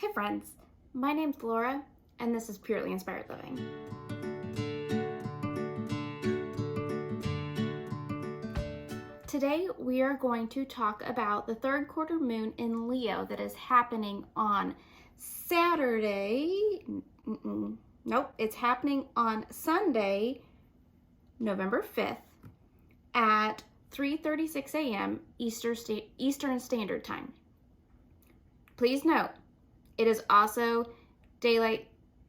Hey friends, my name's Laura, and this is Purely Inspired Living. Today we are going to talk about the third quarter moon in Leo that is happening on Saturday. Nope, it's happening on Sunday, November 5th at 3:36 a.m. Eastern Standard Time. Please note, it is also daylight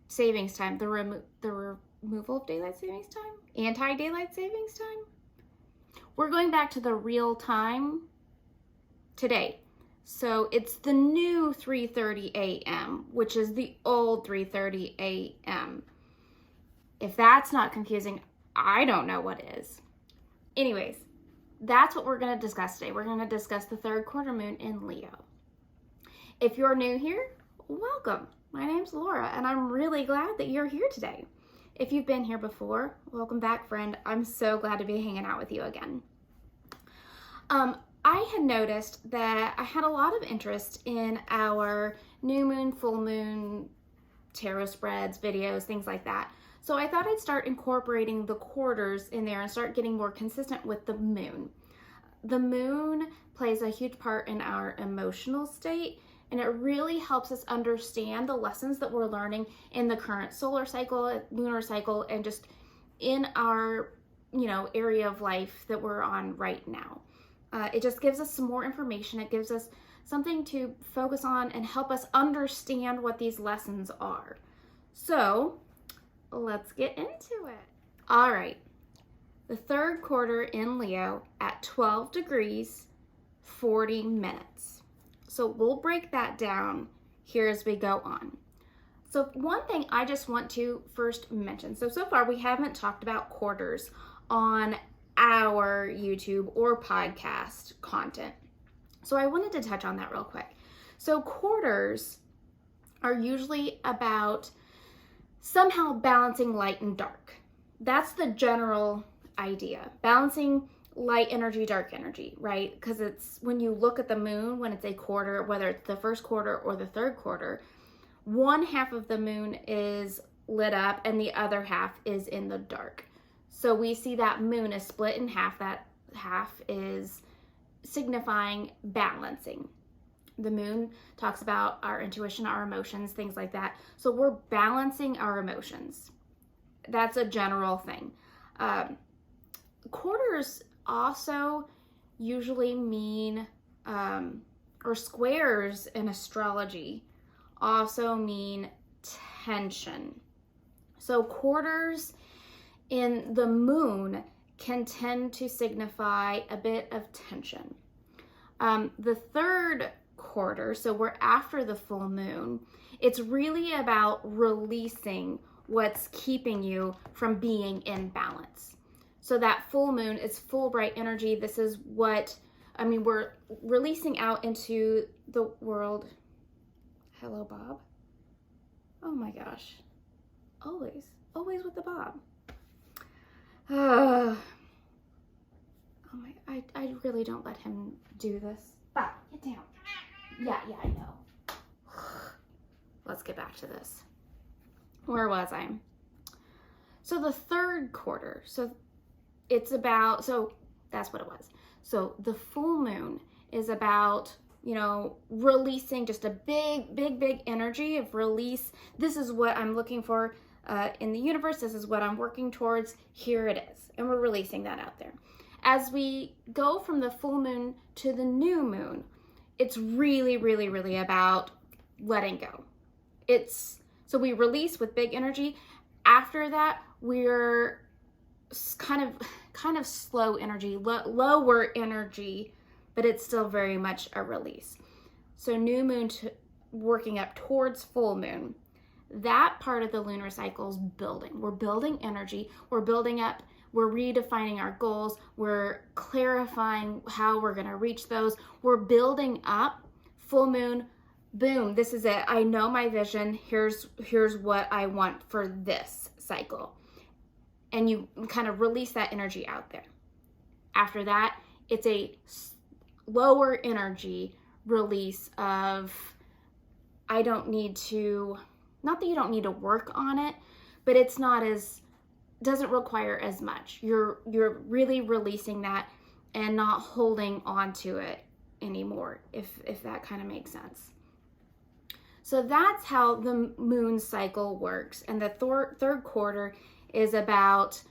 savings time, the removal of daylight savings time, anti-daylight savings time. We're going back to the real time today. So it's the new 3:30 a.m., which is the old 3:30 a.m. If that's not confusing, I don't know what is. Anyways, that's what we're going to discuss today. We're going to discuss the third quarter moon in Leo. If you're new here, welcome. My name's Laura, and I'm really glad that you're here today. If you've been here before, welcome back, friend. I'm so glad to be hanging out with you again. I had noticed that I had a lot of interest in our new moon, full moon, tarot spreads, videos, things like that. So I thought I'd start incorporating the quarters in there and start getting more consistent with the moon. The moon plays a huge part in our emotional state, and it really helps us understand the lessons that we're learning in the current solar cycle, lunar cycle, and just in our, area of life that we're on right now. It just gives us some more information. It gives us something to focus on and help us understand what these lessons are. So let's get into it. All right. The third quarter in Leo at 12 degrees, 40 minutes. So we'll break that down here as we go on. So one thing I just want to first mention. So far we haven't talked about quarters on our YouTube or podcast content. So I wanted to touch on that real quick. So quarters are usually about somehow balancing light and dark. That's the general idea. Balancing light energy, dark energy, right? Because it's when you look at the moon, when it's a quarter, whether it's the first quarter or the third quarter, one half of the moon is lit up and the other half is in the dark. So we see that moon is split in half. That half is signifying balancing. The moon talks about our intuition, our emotions, things like that. So we're balancing our emotions. That's a general thing. Quarters also usually mean, or squares in astrology also mean tension. So quarters in the moon can tend to signify a bit of tension. The third quarter, so we're after the full moon, it's really about releasing what's keeping you from being in balance. So that full moon is full bright energy. This is what, we're releasing out into the world. Hello, Bob. Oh my gosh. Always with the Bob. I really don't let him do this. Bob, get down. Yeah, I know. Let's get back to this. Where was I? So the third quarter, that's what it was. So the full moon is about, releasing just a big energy of release. This is what I'm looking for in the universe. This is what I'm working towards. Here it is. And we're releasing that out there. As we go from the full moon to the new moon, it's really about letting go. So we release with big energy. After that, we're kind of slow energy, lower energy, but it's still very much a release. So new moon working up towards full moon. That part of the lunar cycle is building. We're building energy. We're building up. We're redefining our goals. We're clarifying how we're going to reach those. We're building up. Full moon, boom, this is it. I know my vision. Here's what I want for this cycle. And you kind of release that energy out there. After that, it's a lower energy release of I don't need to, not that you don't need to work on it, but it's not as, doesn't require as much. You're really releasing that and not holding on to it anymore, if that kind of makes sense. So that's how the moon cycle works. And the third quarter is about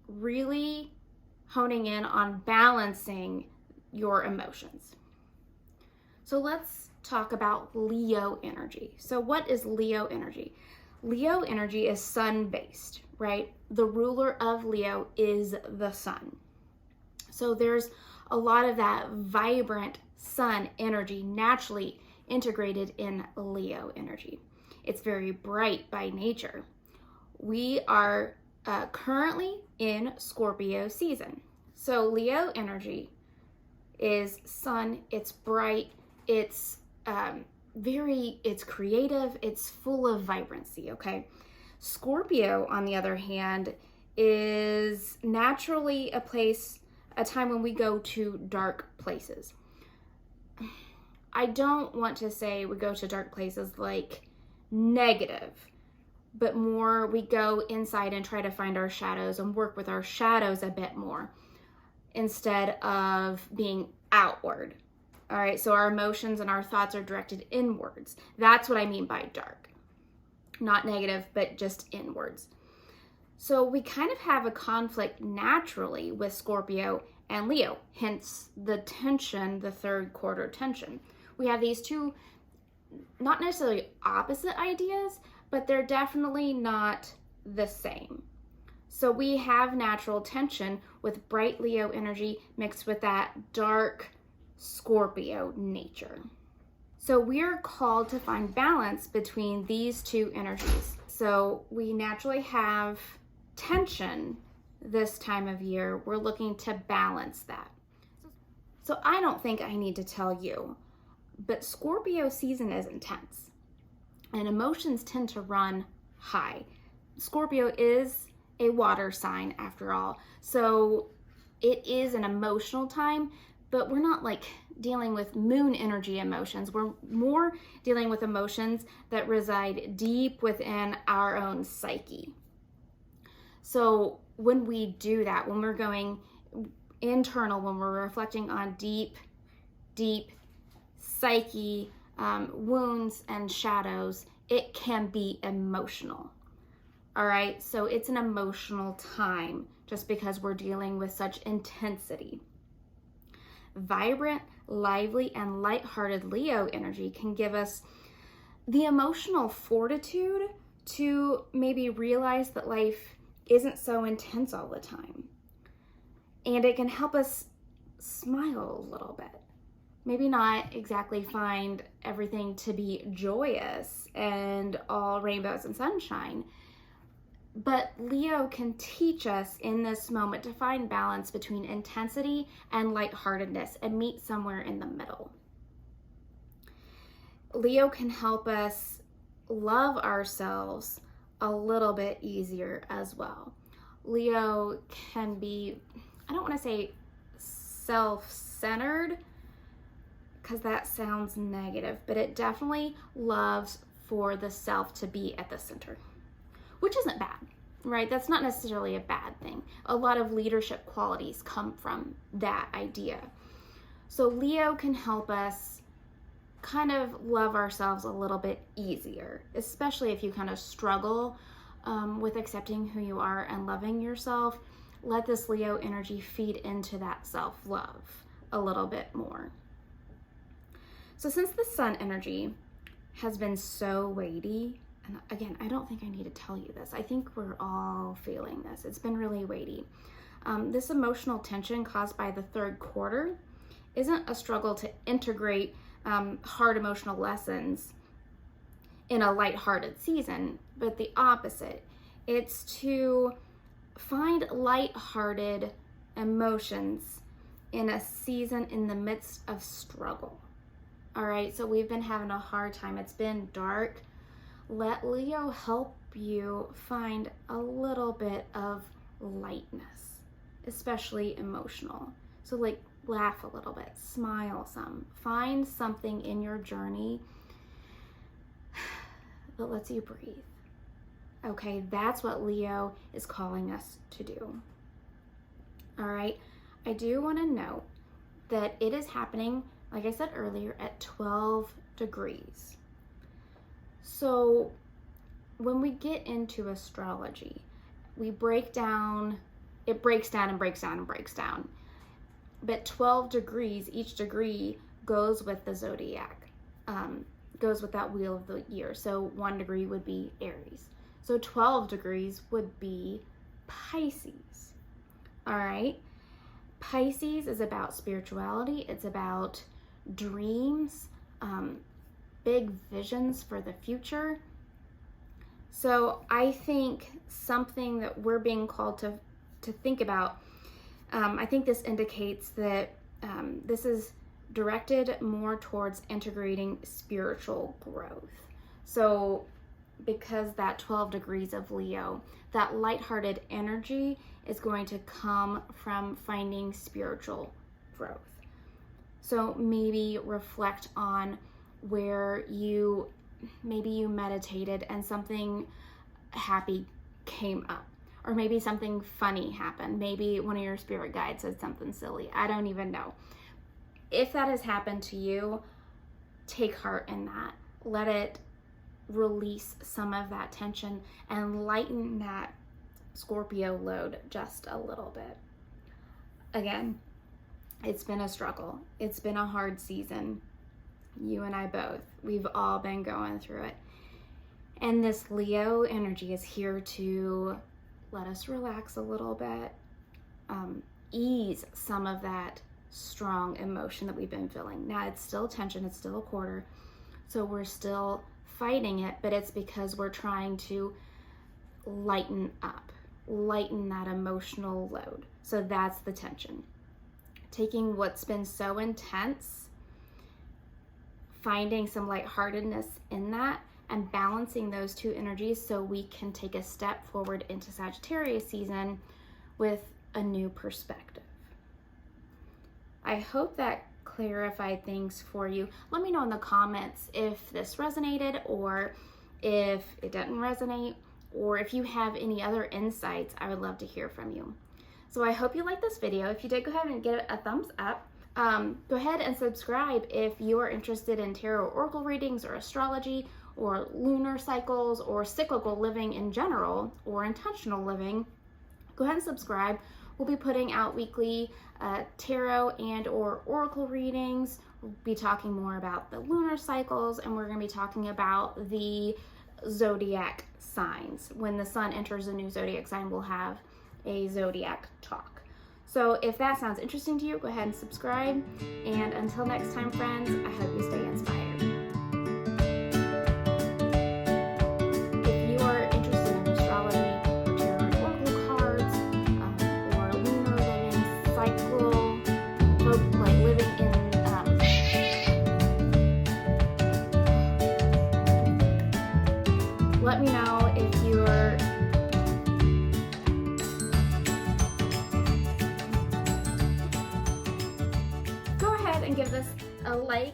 really honing in on balancing your emotions. So let's talk about Leo energy. So what is Leo energy? Leo energy is sun-based, right? The ruler of Leo is the sun. So there's a lot of that vibrant sun energy naturally integrated in Leo energy. It's very bright by nature. We are currently in Scorpio season. So Leo energy is sun, it's bright, it's it's creative, it's full of vibrancy, okay? Scorpio, on the other hand, is naturally a time when we go to dark places. I don't want to say we go to dark places like negative, but more we go inside and try to find our shadows and work with our shadows a bit more instead of being outward. All right, so our emotions and our thoughts are directed inwards. That's what I mean by dark. Not negative, but just inwards. So we kind of have a conflict naturally with Scorpio and Leo, hence the tension, the third quarter tension. We have these two, not necessarily opposite ideas, but they're definitely not the same. So we have natural tension with bright Leo energy mixed with that dark Scorpio nature. So we're called to find balance between these two energies. So we naturally have tension this time of year. We're looking to balance that. So I don't think I need to tell you, but Scorpio season is intense and emotions tend to run high. Scorpio is a water sign after all. So it is an emotional time, but we're not like dealing with moon energy emotions. We're more dealing with emotions that reside deep within our own psyche. So when we do that, when we're going internal, when we're reflecting on deep psyche, wounds and shadows, it can be emotional. All right, so it's an emotional time just because we're dealing with such intensity. Vibrant, lively, and lighthearted Leo energy can give us the emotional fortitude to maybe realize that life isn't so intense all the time. And it can help us smile a little bit. Maybe not exactly find everything to be joyous and all rainbows and sunshine, but Leo can teach us in this moment to find balance between intensity and lightheartedness and meet somewhere in the middle. Leo can help us love ourselves a little bit easier as well. Leo can be, I don't want to say self-centered because that sounds negative, but it definitely loves for the self to be at the center, which isn't bad, right? That's not necessarily a bad thing. A lot of leadership qualities come from that idea. So Leo can help us kind of love ourselves a little bit easier, especially if you kind of struggle with accepting who you are and loving yourself. Let this Leo energy feed into that self-love a little bit more. So since the sun energy has been so weighty, and again, I don't think I need to tell you this. I think we're all feeling this. It's been really weighty. This emotional tension caused by the third quarter isn't a struggle to integrate hard emotional lessons in a lighthearted season, but the opposite. It's to find lighthearted emotions in a season in the midst of struggle. All right, so we've been having a hard time. It's been dark. Let Leo help you find a little bit of lightness, especially emotional. So like laugh a little bit, smile some, find something in your journey that lets you breathe. Okay, that's what Leo is calling us to do. All right, I do want to note that it is happening, like I said earlier, at 12 degrees. So when we get into astrology, we break down, it breaks down and breaks down and breaks down. But 12 degrees, each degree goes with the zodiac, goes with that wheel of the year. So 1 degree would be Aries. So 12 degrees would be Pisces. All right. Pisces is about spirituality. It's about dreams, big visions for the future. So I think something that we're being called to think about, I think this indicates that this is directed more towards integrating spiritual growth. So because that 12 degrees of Leo, that lighthearted energy is going to come from finding spiritual growth. So maybe reflect on where maybe you meditated and something happy came up, or maybe something funny happened. Maybe one of your spirit guides said something silly. I don't even know. If that has happened to you, take heart in that. Let it release some of that tension and lighten that Scorpio load just a little bit. Again, it's been a struggle. It's been a hard season. You and I both. We've all been going through it. And this Leo energy is here to let us relax a little bit, ease some of that strong emotion that we've been feeling. Now, it's still tension, it's still a quarter, so we're still fighting it, but it's because we're trying to lighten that emotional load. So that's the tension. Taking what's been so intense, finding some lightheartedness in that, and balancing those two energies so we can take a step forward into Sagittarius season with a new perspective. I hope that clarified things for you. Let me know in the comments if this resonated or if it didn't resonate, or if you have any other insights. I would love to hear from you. So I hope you liked this video. If you did, go ahead and give it a thumbs up. Go ahead and subscribe if you are interested in tarot oracle readings or astrology or lunar cycles or cyclical living in general or intentional living. Go ahead and subscribe. We'll be putting out weekly tarot and or oracle readings. We'll be talking more about the lunar cycles, and we're going to be talking about the zodiac signs. When the sun enters a new zodiac sign, we'll have a zodiac talk. So if that sounds interesting to you, go ahead and subscribe. And until next time, friends, I hope you stay inspired. If you are interested in astrology, or tarot oracle cards, or lunar living, cycle, like living in let me know if you're go ahead and give this a like